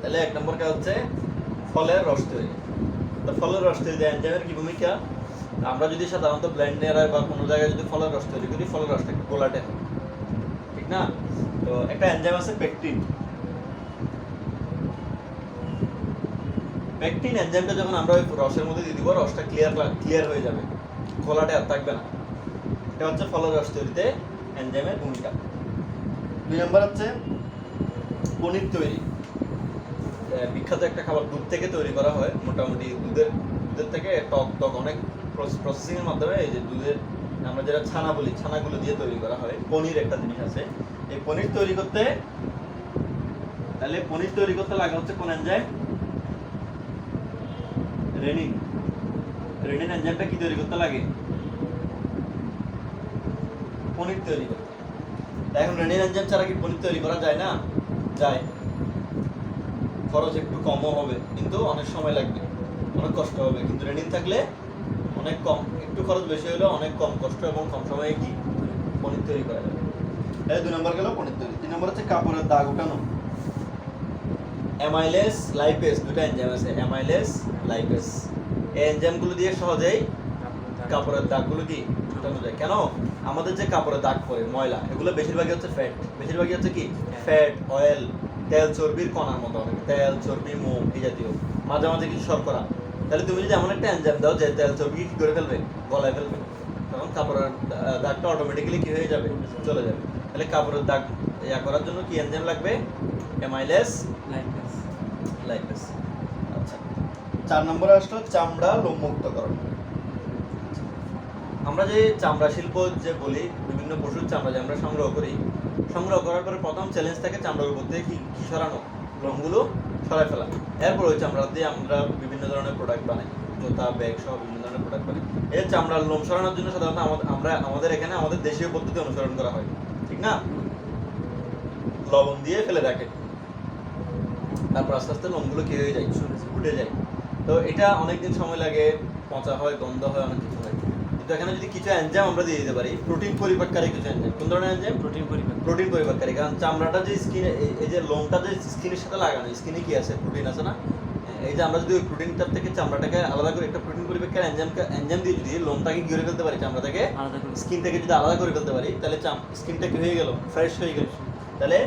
তাহলে এক নম্বর কাজ হচ্ছে ফলের রস তৈরি। তো ফলের রস তৈরি এনজাইমের কি ভূমিকা? আমরা যদি সাধারণত ব্লেন্ডার বা কোনো জায়গায় যদি ফলের রস তৈরি করি, ফলের রসটা একটু গোলাটে হয়, ঠিক না? তো একটা এনজাইম আছে পেকটিন। পেকটিন এনজাইমটা যখন আমরা ওই রসের মধ্যে দিয়ে দিব, রসটা ক্লিয়ার হয়ে যাবে, ঘোলাটে আর থাকবে না। এটা হচ্ছে ফলের রস তৈরিতে এনজাইমের ভূমিকা। 2 নম্বর হচ্ছে পনির তৈরি। বিখ্যাত একটা খাবার দুধ থেকে তৈরি করা হয়। মোটামুটি দুধের থেকে টক অনেক প্রসেসিং এর মাধ্যমে এই যে দুধের আমরা যেটা ছানা বলি, ছানাগুলো দিয়ে তৈরি করা হয়। পনির একটা জিনিস আছে, এই পনির তৈরি করতে, তাহলে পনির তৈরি করতে লাগা হচ্ছে কোন এনজাইম? রেনিন। রেনিন এনজাইমটা কি তৈরি করতে লাগে? পনির তৈরি করতে। এখন রেনিন এনজাইম ছাড়া কি পনির তৈরি করা যায় না? যায়। খরচ একটু কমও হবে, কিন্তু অনেক সময় লাগবে, অনেক কষ্ট হবে। কিন্তু রেনিন থাকলে অনেক কম, একটু খরচ বেশি হলেও অনেক কম কষ্ট এবং কম সময়ে কি পনির তৈরি করা যাবে। এই 2 নম্বর গেল পনির তৈরি। 3 নম্বর হচ্ছে কাপড়ের দাগ উঠানো। অ্যামাইলেস, লাইপেস, দুটো এনজাইম আছে, অ্যামাইলেস, লাইপেস। এই এনজাইমগুলো দিয়ে সহজেই কাপড়ের দাগগুলো কি উঠানো যায়। কেন? আমাদের যে কাপড়ে দাগ পড়ে, ময়লা, এগুলো বেশিরভাগই হচ্ছে ফ্যাট। বেশিরভাগই হচ্ছে কি ফ্যাট, অয়েল, তেল চর্বির কণার মতো, অনেক তেল চর্বি মোম এই জাতীয়, মাঝে মাঝে কিছু শর্করা। তাহলে তুমি যদি এমন একটা এনজাইম দাও যে তেল চর্বি কি করে ফেলবে, গলায় ফেলবে, তখন কাপড়ের দাগটা অটোমেটিক্যালি কি হয়ে যাবে, চলে যাবে। তাহলে কাপড়ের দাগ ইয়া করার জন্য কি এনজাইম লাগবে? Amylase, lipase. আচ্ছা, 4 নম্বরে আসলো চামড়া লোমমুক্তকরণ। আমরা যে চামড়া শিল্প যে বলি, বিভিন্ন পশুর চামড়া যে আমরা সংগ্রহ করার পরে প্রথম চ্যালেঞ্জ থাকে চামড়ার উপর থেকে কি সরানো, লোমগুলো সরাই ফেলা। এরপর ওই চামড়া দিয়ে আমরা বিভিন্ন ধরনের প্রোডাক্ট বানাই, জুতা, ব্যাগ সহ বিভিন্ন ধরনের প্রোডাক্ট বানাই। এই চামড়ার লোম সরানোর জন্য সাধারণত আমাদের এখানে আমাদের দেশীয় পদ্ধতি অনুসরণ করা হয়, ঠিক না? লবণ দিয়ে ফেলে রাখে, তারপর আস্তে আস্তে লোমগুলো কি হয়ে যায়, উঠে যায়। তো এটা অনেকদিন সময় লাগে, পচা হয়, গন্ধ হয়, অনেক কিছু হয়। কিন্তু এখানে যদি কিছু এনজাইম আমরা দিয়ে দিতে পারি, প্রোটিন পরিপাককারী কিছু এনজাইম। কোন ধরনের এনজাইম? প্রোটিন পরিপাককারী। কারণ চামড়াটা যে স্কিনে, এই যে লোমটা যে স্কিনের সাথে লাগানো, স্কিনে কি আছে? প্রোটিন আছে না? এই যে আমরা যদি ওই প্রোটিনটার থেকে চামড়াটাকে আলাদা করে একটা প্রোটিন পরিপাককারী এনজাইম দিয়ে যদি লোমটাকে গিরে ফেলতে পারি, চামড়া থেকে, স্কিন থেকে যদি আলাদা করে ফেলতে পারি, তাহলে স্কিনটা কি হয়ে গেল? ফ্রেশ হয়ে গেল। তাহলে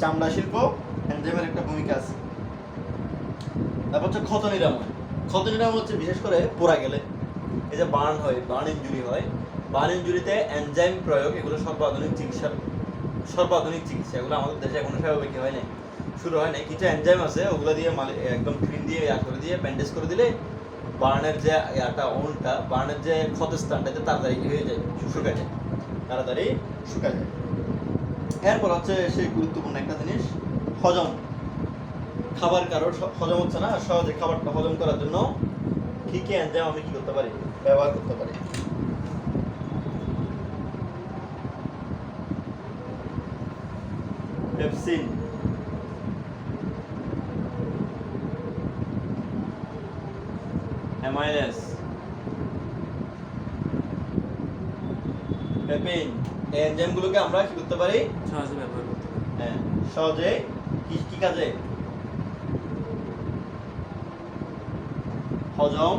চামড়া শিল্প এনজাইমের একটা ভূমিকা আছে। তারপর হচ্ছে ক্ষত নিরাময়। ক্ষত নিরাময় হচ্ছে বিশেষ করে পোড়া গেলে, এই যে বার্ন হয়, বার্ন ইনজুরি হয়, বার্ন ইনজুরিতে এনজাইম প্রয়োগ, এগুলো সর্বাধুনিক চিকিৎসা। এগুলো আমাদের দেশে এখনো সেভাবে কি হয় নাই, শুরু হয় নাই। কিছু এনজাইম আছে, ওগুলো দিয়ে একদম ক্রিম দিয়ে করে দিয়ে ব্যান্ডেজ করে দিলে বার্নের যে ওনটা, বার্নের যে ক্ষতস্থানটাতে তাড়াতাড়ি কি হয়ে যায়, শুকায় যায়, তাড়াতাড়ি শুকায় যায়। এরপর হচ্ছে সেই গুরুত্বপূর্ণ একটা জিনিস, হজম। খাবার কারোর হজম হচ্ছে না, সহজে খাবারটা হজম করার জন্য কি কি এনজাইম আমি কি করতে পারি, ব্যবহার করতে পারি? Pepsin, amylase, Pepin. এই এনজাইমগুলোকে আমরা কি করতে পারি? সহজে ব্যবহার করতে পারি। হ্যাঁ, সহজে। কি কাজে? হজম,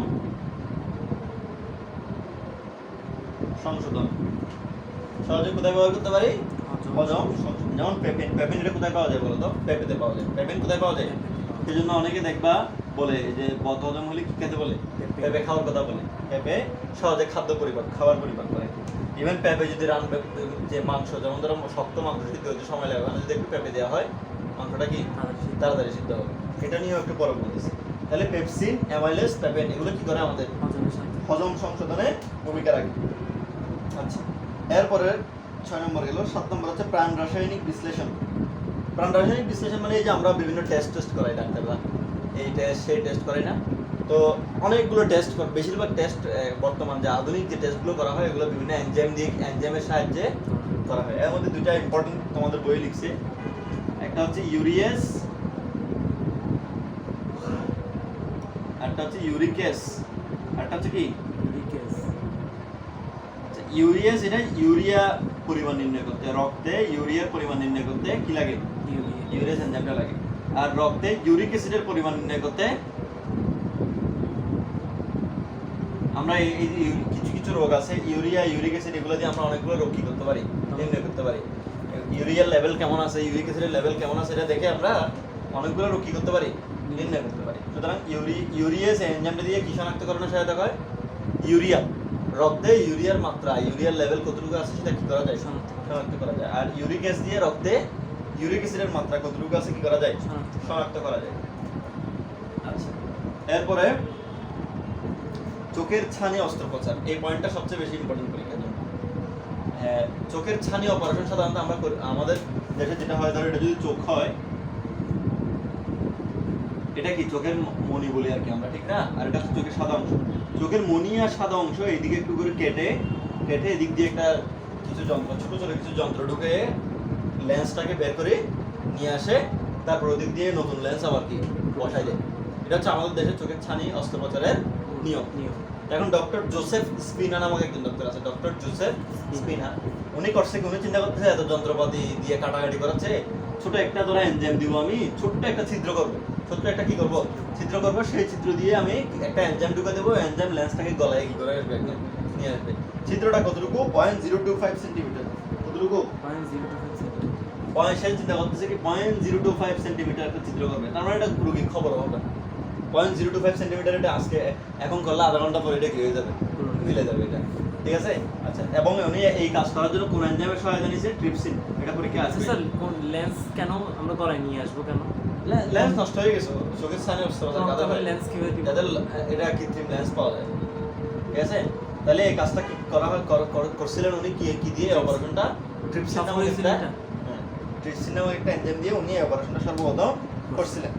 সংশোধন। সহজে কোথায় ব্যবহার করতে পারি? হজম, সংশোধন। যেমন পেপিন। পেপিন এটা কোথায় পাওয়া যায় বলো তো? পেঁপেতে পাওয়া যায়। পেপিন কোথায় পাওয়া যায়? সেই জন্য অনেকে দেখবা বলে যে বদ হজম হলে কি খেতে বলে? পেঁপে খাওয়ার কথা বলে। পেঁপে সহজে খাবার পরিপাক করে। ইভেন পেঁপে যদি যে মাংস, যেমন ধরো শক্ত মাংস সিদ্ধ হতে সময় লাগে, যদি একটু পেঁপে দেওয়া হয়, মাংসটা কি তাড়াতাড়ি সিদ্ধ হবে। এটা নিয়েও একটু পরে বলতেছি। তাহলে পেপসিন, অ্যামাইলেস, পেপেন এগুলো কি করে? আমাদের হজম সংশোধনে ভূমিকা রাখে। আচ্ছা, এরপরে 6 নম্বর গেল। 7 নম্বর হচ্ছে প্রাণ রাসায়নিক বিশ্লেষণ। প্রাণ রাসায়নিক বিশ্লেষণ মানে এই যে আমরা বিভিন্ন টেস্ট করাই, ডাক্তাররা এই টেস্ট সেই টেস্ট করাই না, তো অনেকগুলো টেস্ট, বেশিরভাগ টেস্ট বর্তমান যে আধুনিক যে টেস্টগুলো করা হয়, এগুলো বিভিন্ন এনজাইমের সাহায্যে করা হয়। এর মধ্যে দুইটা ইম্পর্টেন্ট তোমাদের বই লিখছে, একটা হচ্ছে ইউরিয়াস, একটা হচ্ছে ইউরিকেস, একটা হচ্ছে কি ইউরিয়াস। এটা ইউরিয়া পরিমাণ নির্ণয় করতে, রক্তে ইউরিয়ার পরিমাণ নির্ণয় করতে কি লাগে? ইউরিয়াস এনজাইমটা লাগে। আর রক্তে ইউরিক অ্যাসিডের পরিমাণ নির্ণয় করতে আমরা এই কিছু কিছু রোগ আছে ইউরিয়া ইউরিক অ্যাসিড এগুলো দিয়ে আমরা অনেকগুলো রোগ কি করতে পারি নির্ণয় করতে পারি ইউরিয়ার লেভেল কেমন আছে ইউরিক অ্যাসিডের লেভেল কেমন আছে এটা দেখে আমরা অনেকগুলো রোগ কি করতে পারি নির্ণয় করতে পারি সুতরাং ইউরিয়াস এনজাইমটা দিয়ে কি শনাক্তকরণে সহায়তা করে ইউরিয়া রক্তে ইউরিয়ার মাত্রা ইউরিয়ার লেভেল কতটুকু আছে সেটা কি করা যায় শনাক্ত করা যায় আর ইউরিক অ্যাসিড দিয়ে রক্তে ইউরিক অ্যাসিডের মাত্রা কতটুকু আছে কি করা যায় শনাক্ত করা যায় আচ্ছা এরপরে চোখের ছানি অস্ত্রোপচার এই পয়েন্টটা সবচেয়ে বেশি ইম্পর্টেন্ট পরীক্ষার জন্য চোখের ছানি অপারেশন সাধারণত আমরা আমাদের দেশে যেটা হয় ধরো এটা যদি চোখ হয় এটা কি চোখের মণি বলি আর কি আমরা ঠিক না আর এটা চোখের সাদা অংশ চোখের মণি আর সাদা অংশ এইদিকে একটু করে কেটে এদিক দিয়ে একটা কিছু যন্ত্র ছোট ছোট কিছু যন্ত্র ঢুকে লেন্সটাকে বের করে নিয়ে আসে তারপর ওদিক দিয়ে নতুন লেন্স আবার কি বসাই দেয় এটা হচ্ছে আমাদের দেশের চোখের ছানি অস্ত্রোপচারের নিয়ম এখন ডক্টর জোসেফ স্পিনা নামক একজন ডক্টর আছে ডক্টর জোসেফ স্পিনা উনি করছে কি উনি চিন্তা করতেছে এত যন্ত্রপাতি দিয়ে কাটাকাটি করাচ্ছে ছোট একটা ধরো এনজাইম দিব আমি ছোট্ট একটা ছিদ্র করবো ছোট্ট একটা কি করবো ছিদ্র করবো সেই ছিদ্র দিয়ে আমি একটা এনজাইম ঢুকে দেবো এনজাইম লেন্সটাকে গলায় কি করে আসবে একদম নিয়ে আসবে ছিদ্রটা কতটুকু 0.025 সেন্টিমিটার কতটুকু 0.025 সে চিন্তা করতেছে কি 0.025 সেন্টিমিটার একটা ছিদ্র করবে তার মানে এটা রোগীর খবর হবে 0.025 সেন্টিমিটার এটা আজকে এখন করলে আধা ঘন্টা পরে এটা কি হয়ে যাবে মিলে যাবে এটা ঠিক আছে আচ্ছা এবং উনি এই কাজ করার জন্য কোন এনজাইমের সহায়তা নিয়েছে ট্রিপসিন এটা পরীক্ষা আছে স্যার কোন লেন্স কেন আমরা গলায় নিয়ে আসবো কেন লেন্স নষ্ট হয়ে গেছে চোখের সামনে অবস্থা কাদা হয় লেন্স কিভাবে দিব যাদের এটা কৃত্রিম লেন্স পাওয়া যায় ঠিক আছে তাহলে এই কাজটা কি করা হয় করছিলেন উনি কি দিয়ে অপারেশনটা ট্রিপসিন নামক একটা ট্রিপসিন নামক একটা এনজাইম দিয়ে উনি অপারেশনটা সর্বপ্রথম করছিলেন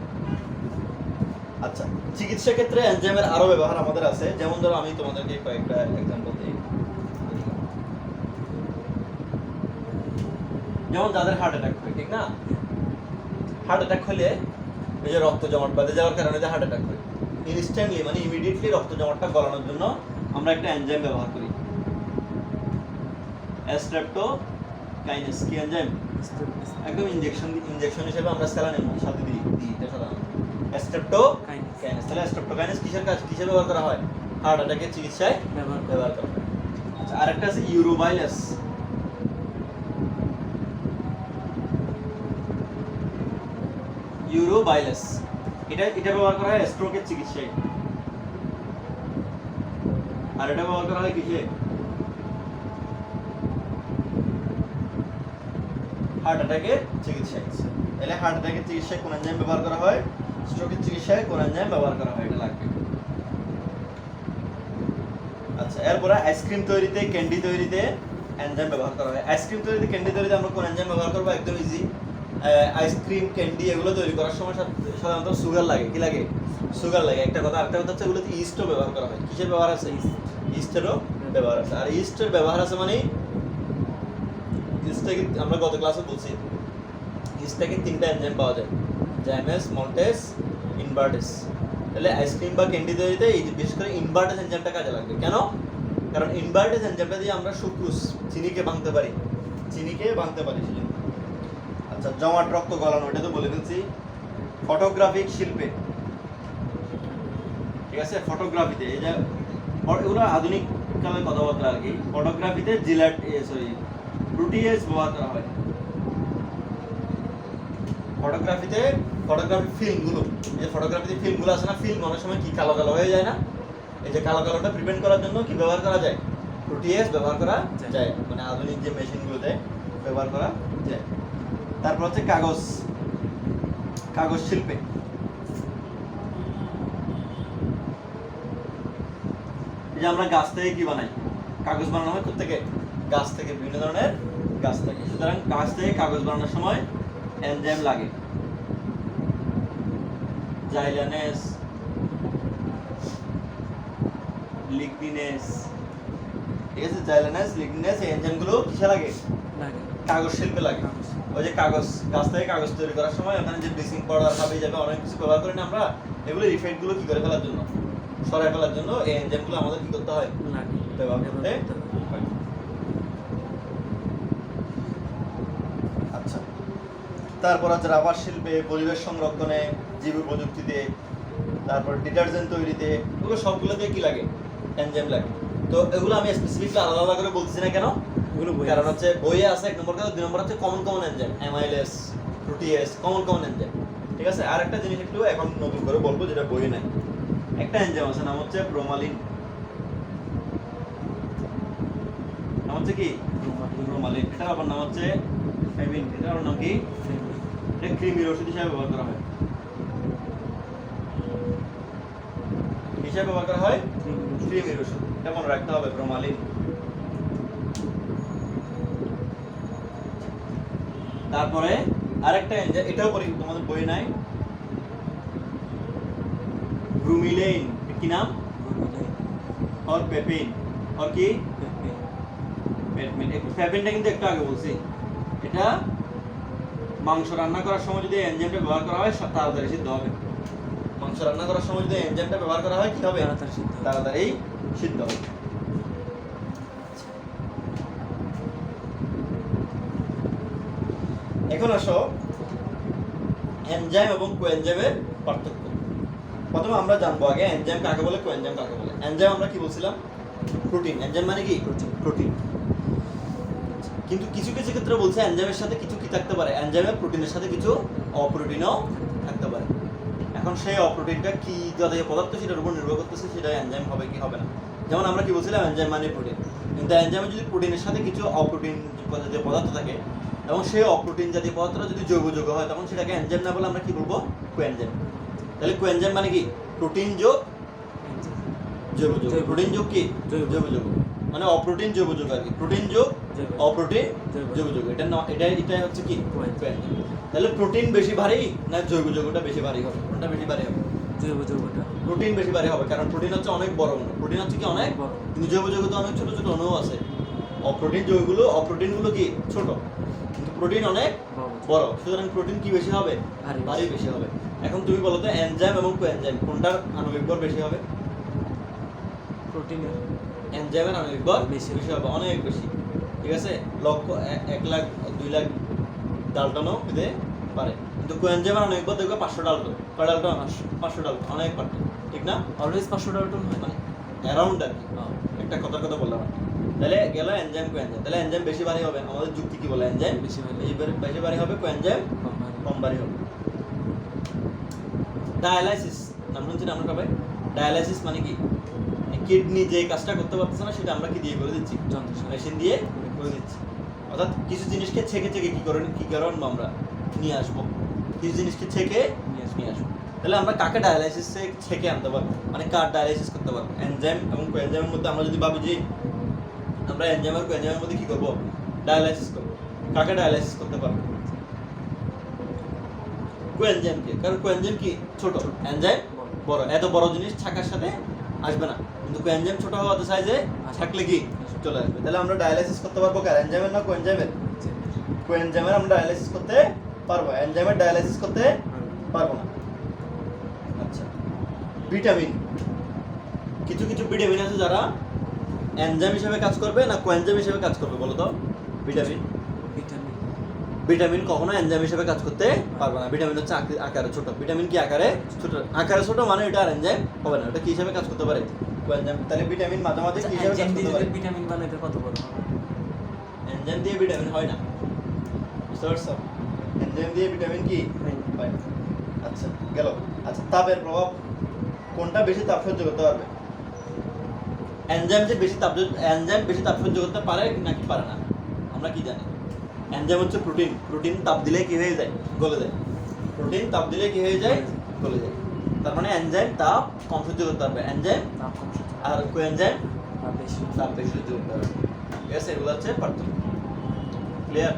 আচ্ছা চিকিৎসা ক্ষেত্রে এনজাইমের আরো ব্যবহার আমাদের আছে যেমন ধরো আমি তোমাদেরকে কয়েকটা एग्जांपल দিই যেমন যাদের হার্ট অ্যাটাক হয় ঠিক না হার্ট অ্যাটাক হলে এই যে রক্ত জমাট বেঁধে যাওয়ার কারণে যে হার্ট অ্যাটাক হয় ইনস্ট্যান্টলি মানে ইমিডিয়েটলি রক্ত জমাটটা গলানোর জন্য আমরা একটা এনজাইম ব্যবহার করি স্ট্রেপ্টোকাইনেস কি এনজাইম একদম ইনজেকশন হিসেবে আমরা স্যালাইনের সাথে দিই এটা সাধারণত স্ট্রেপ্টোকাইনেস তাহলে স্ট্রেপ্টোকাইনেস কিসের ব্যবহার করা হয় হার্ট অ্যাটাকের চিকিৎসায় ব্যবহার করা হয় আচ্ছা আরেকটা আছে ইউরোবাইলাস এটা ব্যবহার করা হয় স্ট্রোকের চিকিৎসায় আর এটা ব্যবহার করা হয় কিসে হার্ট অ্যাটাকের চিকিৎসায় তাহলে হার্ট অ্যাটাকের চিকিৎসায় কোন এনজাইম ব্যবহার করা হয় স্ট্রোকের চিকিৎসায় কোন এনজাইম ব্যবহার করা হয় এটা লাগবে আচ্ছা এরপরে আইসক্রিম তৈরিতে ক্যান্ডি তৈরিতে এনজাইম ব্যবহার করা হয় আইসক্রিম তৈরিতে ক্যান্ডি তৈরিতে আমরা কোন এনজাইম ব্যবহার করব একদম ইজি আইসক্রিম ক্যান্ডি এগুলো তৈরি করার সময় সাধারণত সুগার লাগে কি লাগে সুগার লাগে একটা কথা আরেকটা কথা হচ্ছে এগুলোতে ইস্টও ব্যবহার করা হয় কিসের ব্যবহার আছে ইস্টেরও ব্যবহার আছে আর ইস্টের ব্যবহার আছে মানে ইস্টটাকে আমরা গত ক্লাসে বলছি ইস্টটাকে তিনটা এনজাইম পাওয়া যায় জ্যামেস মল্টেস ইনভার্টেস তাহলে আইসক্রিম বা ক্যান্ডি তৈরিতে এই বিশেষ করে ইনভার্টেস এনজাইমটা কাজে লাগবে কেন কারণ ইনভার্টেস এনজাইমটা দিয়ে আমরা সুক্রোজ চিনিকে ভাঙতে পারি সেজন্য আচ্ছা জমাট রক্ত গলানো এটা তো বলে ফেলছি ফটোগ্রাফিক শিল্পে ঠিক আছে ফটোগ্রাফিতে এই যে এগুলো আধুনিক কালের কথাবার্তা আর কি ফটোগ্রাফিতে প্রোটিয়েজ ব্যবহার করা হয় ফটোগ্রাফি ফিল্মগুলো এই যে ফটোগ্রাফিতে ফিল্মগুলো আছে না ফিল্ম অনেক সময় কি কালো কালো হয়ে যায় না এই যে কালোটা প্রিভেন্ট করার জন্য কি ব্যবহার করা যায় প্রোটিয়েজ ব্যবহার করা যায় মানে আধুনিক যে মেশিনগুলোতে ব্যবহার করা যায় তারপর হচ্ছে কাগজ শিল্পে এই যে আমরা গাছ থেকে কি বানাই কাগজ বানানো হয় কোত্থেকে গাছ থেকে বিভিন্ন ধরনের গাছ থেকে সুতরাং গাছ থেকে কাগজ বানানোর সময় এনজাইম লাগে জাইলানেস লিগনিনেস ঠিক আছে জাইলানেস লিগনিনেস এই এনজাইমগুলো কিসে লাগে কাগজ শিল্পে লাগে ওই যে কাগজ গাছ থেকে কাগজ তৈরি করার সময় ওখানে যে ব্লিচিং পাউডার হাবি যাবে অনেক কিছু ব্যবহার করি না আমরা এগুলো ইফেক্টগুলো কি করে ফেলার জন্য সরাই ফেলার জন্য এই এনজাইমগুলো আমাদের কি করতে হয় ব্যবহার করতে হয় আচ্ছা তারপর আছে রাবার শিল্পে, পরিবেশ সংরক্ষণে, জীব প্রযুক্তিতে, তারপর ডিটারজেন্ট তৈরিতে, এগুলো সবগুলোতে কি লাগে? এনজাইম লাগে। তো এগুলো আমি স্পেসিফিকলি আলাদা আলাদা করে বলতেছি না কেন? এগুলো বই কারণ হচ্ছে বইয়ে আছে 1 নম্বর কথা, 2 নম্বর হচ্ছে common enzyme, amylase, protease, common enzyme. ঠিক আছে? আর একটা জিনিস একটু এখন নতুন করে বলবো যেটা বইয়ে নাই। একটা এনজাইম আছে, নাম হচ্ছে ব্রোমালিন। নাম হচ্ছে কি? ব্রোমালিন। এটার আবার নাম হচ্ছে ফেমিন। এটার আবার নাম কি? এটা কৃমির ওষুধ হিসেবে ব্যবহার করা হয়। হিসেবে ব্যবহার করা হয় কৃমির ওষুধ। এটা মনে রাখতে হবে, ব্রোমালিন। তারপরে আরেকটা এনজাইম, এটাও পরি তোমাদের বই নাই, ব্রুমিলেইন। কি নাম? और পেপিন। और কি? পেপমিন। পেপিনটা কিন্তু একটু আগে বলছি। এটা মাংস রান্না করার সময় যদি এনজাইমটা ব্যবহার করা হয় তাড়াতাড়ি সিদ্ধ হবে। মাংস রান্না করার সময় যদি এনজাইমটা ব্যবহার করা হয় কি হবে? তাড়াতাড়ি সিদ্ধ হবে। এখন আসো এনজাইম এবং কোএনজাইমের পার্থক্য। প্রথমে আমরা জানবো আগে এনজাইম কাকে বলে, কোএনজাইম কাকে বলে। এনজাইম আমরা কি বলছিলাম? প্রোটিন। এনজাইম মানে কি? প্রোটিন। কিন্তু কিছু কিছু ক্ষেত্রে বলছে এনজাইমের সাথে কিছু কি থাকতে পারে, এনজাইমের প্রোটিনের সাথে কিছু অপ্রোটিনও থাকতে পারে। এখন সেই অপ্রোটিনটা কি জাতীয় পদার্থ সেটার উপর নির্ভর করতেছে সেটা এনজাইম হবে কি হবে না। যেমন আমরা কি বলছিলাম, এনজাইম মানে প্রোটিন। কিন্তু এনজাইমে যদি প্রোটিনের সাথে কিছু অপ্রোটিন জাতীয় পদার্থ থাকে এবং সেই অপ্রোটিন জাতীয় পদার্থটা যদি জৈব যৌগ হয় তখন সেটাকে এনজাইম না বলে আমরা কি বলবো? কোএনজাইম। তাহলে কোএনজাইম মানে কি? প্রোটিন যোগ জৈব যৌগ। প্রোটিন যোগ কি? জৈব যৌগ। মানে অপ্রোটিন জৈব যৌগ আর কি। প্রোটিন যোগ অপ্রোটিন জৈব যৌগ। এটা হচ্ছে কি? কোএনজাইম। তাহলে প্রোটিন বেশি ভারী না জৈব যৌগটা বেশি ভারী হবে? কোনটা বেশি ভারী হবে? জৈব যৌগটা। প্রোটিন বেশি ভারী হবে কারণ প্রোটিন হচ্ছে অনেক বড় অণু। প্রোটিন হচ্ছে কি? অনেক বড়। কিন্তু জৈব যৌগ তো অনেক ছোট ছোট অণু আছে। অপ্রোটিনগুলো কি? ছোট। কিন্তু প্রোটিন অনেক বড়। সুতরাং প্রোটিন কি বেশি হবে? ভারী বেশি হবে। এখন তুমি বলো তো এনজাইম এবং কোএনজাইম কোনটার আণবিক ভর বেশি হবে? প্রোটিনের। এনজাইমের আণবিক ভর বেশি হবে, অনেক বেশি। ঠিক আছে? 1 লাখ 2 লাখ ডালটনও হতে পারে। কিন্তু কোএনজাইমের আণবিক ভর দেখবে 500 ডালটন। কয় ডালটন? 500 ডালটন। অনেক পার্থক্য। ঠিক না? অলওয়েজ 500 ডালটন হয় মানে অ্যারাউন্ড আর কি। একটা কথা বললাম। তাহলে গেল এনজাইম কোএনজাইম। তাহলে এনজাইম বেশি ভারী হবে। আমাদের যুক্তি কি বলে? এনজাইম বেশি ভারী হবে, কোএনজাইম কম ভারী হবে। ডায়ালাইসিস নাম শুনছেন আমরা সবাই? ডায়ালাইসিস মানে কি? কিডনি যে কাজটা করতে পারতেছে না সেটা আমরা কি দিয়ে করে দিচ্ছি? মেশিন দিয়ে করে দিচ্ছি। অর্থাৎ কিছু জিনিসকে ছেঁকে কি কারণ আমরা নিয়ে আসবো, কিছু জিনিসকে ছেঁকে নিয়ে আসবো। তাহলে আমরা কাকে ডায়ালাইসিস ছেঁকে আনতে পারবো, মানে কার ডায়ালাইসিস করতে পারবো? এনজাইম এবং কোএনজাইমের মধ্যে আমরা যদি ভাবি যে আমরা এনজাইম আর কোএনজাইমের মধ্যে কি করবো? ডায়ালাইসিস করবো। কাকে ডায়ালাইসিস করতে পারবো? কোএনজাইমকে। কারণ কোএনজাইম কি? ছোট, এনজাইম বড়। এত বড় জিনিস ছাকার সাথে আসবে না, কিন্তু কোএনজাইম ছোট হওয়াতে চাই যে থাকলে কি চলে আসবে। তাহলে আমরা ডায়ালাইসিস করতে পারবো কার? এনজাইমের না কোএনজাইমের? কোএনজাইমের আমরা ডায়ালাইসিস করতে পারবো, এনজাইমের ডায়ালাইসিস করতে পারবো না। আচ্ছা, ভিটামিন। কিছু ভিটামিন আছে যারা এনজাইম হিসেবে কাজ করবে না কোএনজাইম হিসেবে কাজ করবে বলো তো? ভিটামিন কখনো এনজাইম হিসেবে কাজ করতে পারবে না। ভিটামিন হচ্ছে আকারে ছোট। ভিটামিন কি আকারে ছোট? আকারে ছোট মানে এটা আর এনজাইম হবে না। এটা কি হিসেবে কাজ করতে পারে? কোএনজাইম। তাহলে ভিটামিন মাঝে মাঝে কি হিসেবে কাজ করতে পারে? ভিটামিন বানাইতে কত বড় হবে? এনজাইম দিয়ে ভিটামিন হয় না, বুঝতে পারছো? এনজাইম দিয়ে ভিটামিন কি হয় না। আচ্ছা গেল। আচ্ছা, তাপের প্রভাব। কোনটা বেশি তাপ সহ্য করতে পারবে? এনজাইম বেশি তাপ সহ্য করতে পারে নাকি পারে না? আমরা কি জানি? এনজাইম হচ্ছে প্রোটিন তাপ দিলে কি হয়ে যায়? গলে যায়। প্রোটিন তাপ দিলে কি হয়ে যায়? গলে যায়। তার মানে এনজাইম তাপ কম সহ্য করতে পারবে, এনজাইম আর কোএনজাইম তাপ বেশি সহ্য করতে পারবে। ঠিক আছে? এগুলো হচ্ছে পার্থক্য। ক্লিয়ার?